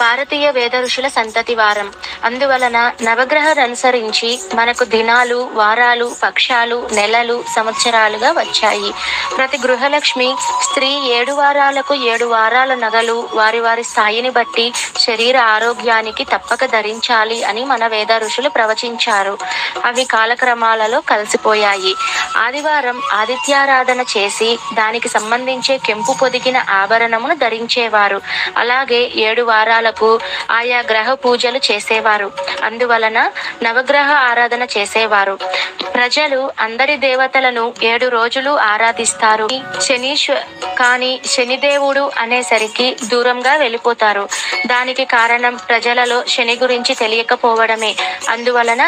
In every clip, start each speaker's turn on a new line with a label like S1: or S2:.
S1: భారతీయ వేద ఋషుల సంతతి వారం. అందువలన నవగ్రహాలనుసరించి మనకు దినాలు, వారాలు, పక్షాలు, నెలలు, సంవత్సరాలుగా వచ్చాయి. ప్రతి గృహలక్ష్మి స్త్రీ 7 వారాలకు 7 వారాల నగలు వారి వారి స్థాయిని బట్టి శరీర ఆరోగ్యానికి తప్పక ధరించాలి అని మన వేద ఋషులు ప్రవచించారు. అవి కాలక్రమాలలో కలిసిపోయాయి. ఆదివారం ఆదిత్యారాధన చేసి దానికి సంబంధించే కెంపు పొదిగిన ఆభరణమును ధరించేవారు. అలాగే 7 వారాలకు ఆయా గ్రహ పూజలు చేసేవారు. అందువలన నవగ్రహ ఆరాధన చేసేవారు. ప్రజలు అందరి దేవతలను 7 రోజులు ఆరాధిస్తారు. కానీ శనిదేవుడు అనేసరికి దూరంగా వెళ్ళిపోతారు. దానికి కారణం ప్రజలలో శని గురించి తెలియకపోవడమే. అందువలన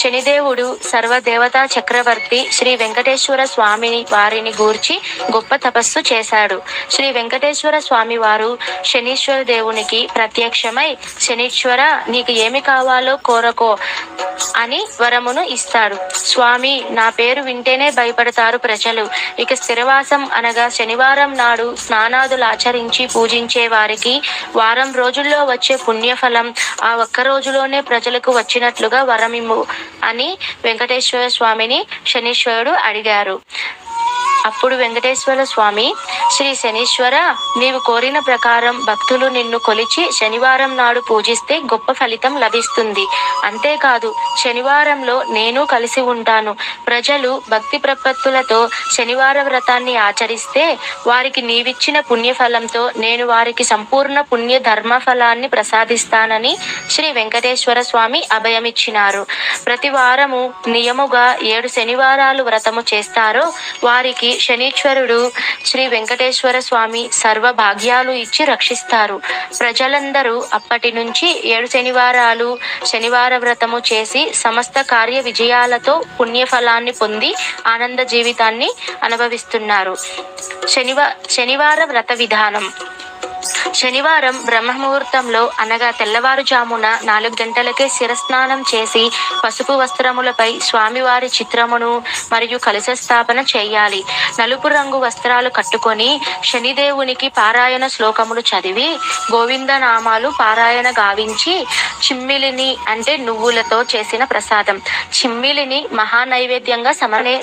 S1: శనిదేవుడు సర్వదేవతా చక్రవర్తి శ్రీ వెంకటేశ్వర స్వామిని వారిని గూర్చి గొప్ప తపస్సు చేశాడు. శ్రీ వెంకటేశ్వర స్వామి వారు శనీశ్వర దేవునికి ప్రత్యక్షమై, శనీశ్వర, నీకు ఏమి కావాలో కోరకో అని వరమును ఇస్తాడు. స్వామి, నా పేరు వింటేనే భయపడతారు ప్రజలు. ఇక స్థిరవాసం అనగా శనివారం నాడు స్నానాదులు ఆచరించి పూజించే వారికి వారం రోజుల్లో వచ్చే పుణ్యఫలం ఆ ఒక్క రోజులోనే ప్రజలకు వచ్చినట్లుగా వరమిమ్ము అని వెంకటేశ్వర స్వామిని శనీశ్వరుడు అడిగారు. అప్పుడు వెంకటేశ్వర స్వామి, శ్రీ శనీశ్వర, నీవు కోరిన ప్రకారం భక్తులు నిన్ను కొలిచి శనివారం నాడు పూజిస్తే గొప్ప ఫలితం లభిస్తుంది. అంతేకాదు, శనివారంలో నేను కలిసి ఉంటాను. ప్రజలు భక్తి ప్రపత్తులతో శనివార వ్రతాన్ని ఆచరిస్తే వారికి నీవిచ్చిన పుణ్యఫలంతో నేను వారికి సంపూర్ణ పుణ్య ధర్మ ఫలాన్ని ప్రసాదిస్తానని శ్రీ వెంకటేశ్వర స్వామి అభయమిచ్చినారు. ప్రతి వారము నియముగా 7 శనివారాలు వ్రతము చేస్తారో వారికి శనీశ్వరుడు శ్రీ వెంకటేశ్వర స్వామి సర్వ భాగ్యాలు ఇచ్చి రక్షిస్తారు. ప్రజలందరూ అప్పటి నుంచి 7 శనివారాలు శనివార వ్రతము చేసి సమస్త కార్య విజయాలతో పుణ్యఫలాన్ని పొంది ఆనంద జీవితాన్ని అనుభవిస్తున్నారు. శనివార వ్రత విధానం. శనివారం బ్రహ్మముహూర్తంలో అనగా తెల్లవారుజామున 4 గంటలకే శిరస్నానం చేసి పసుపు వస్త్రములపై స్వామివారి చిత్రమును మరియు కలశ స్థాపన చేయాలి. నలుపు రంగు వస్త్రాలు కట్టుకొని శనిదేవునికి పారాయణ శ్లోకములు చదివి గోవిందనామాలు పారాయణ గావించి చిమ్మిలిని అంటే నువ్వులతో చేసిన ప్రసాదం చిమ్మిలిని మహానైవేద్యంగా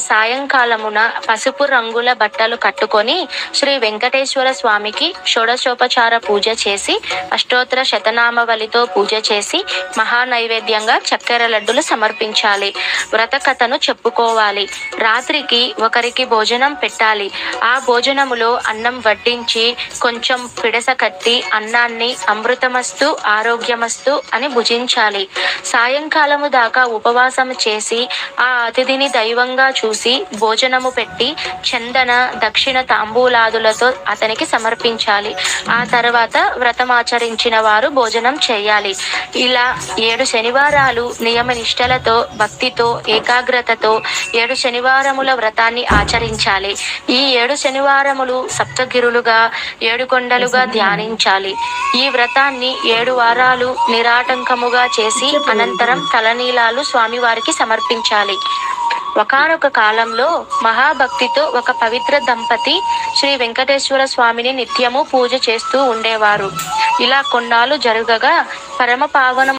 S1: సాయంకాలమున పసుపు రంగుల బట్టలు కట్టుకొని శ్రీ వెంకటేశ్వర స్వామికి షోడశోపచార పూజ చేసి అష్టోత్తర శతనామవళితో పూజ చేసి మహానైవేద్యంగా చక్కెర లడ్డులు సమర్పించాలి. వ్రత కథను చెప్పుకోవాలి. రాత్రికి ఒకరికి భోజనం పెట్టాలి. ఆ భోజనములో అన్నం వడ్డించి కొంచెం పిడస కట్టి అన్నాన్ని అమృతమస్తు ఆరోగ్యమస్తు అని భుజించాలి. సాయంకాలము దాకా ఉపవాసం చేసి ఆ అతిథిని దైవంగా చూసి భోజనము పెట్టి చందన దక్షిణ తాంబూలాదులతో అతనికి సమర్పించాలి. ఆ తర్వాత వ్రతమాచరించిన వారు భోజనం చేయాలి. ఇలా 7 శనివారాలు నియమ నిష్టలతో భక్తితో ఏకాగ్రతతో 7 శనివారముల వ్రతాన్ని ఆచరించాలి. ఈ 7 శనివారములు సప్తగిరులుగా 7 కొండలుగా ధ్యానించాలి. ఈ వ్రతాన్ని 7 వారాలు నిరాటంకముగా చేసి అనంతరం తలనీలాలు స్వామివారికి సమర్పించాలి. ఒకానొక కాలంలో మహాభక్తితో ఒక పవిత్ర దంపతి శ్రీ వెంకటేశ్వర స్వామిని నిత్యము పూజ చేస్తూ ఉండేవారు. ఇలా కొన్నాళ్ళు జరుగగా పరమ పావనం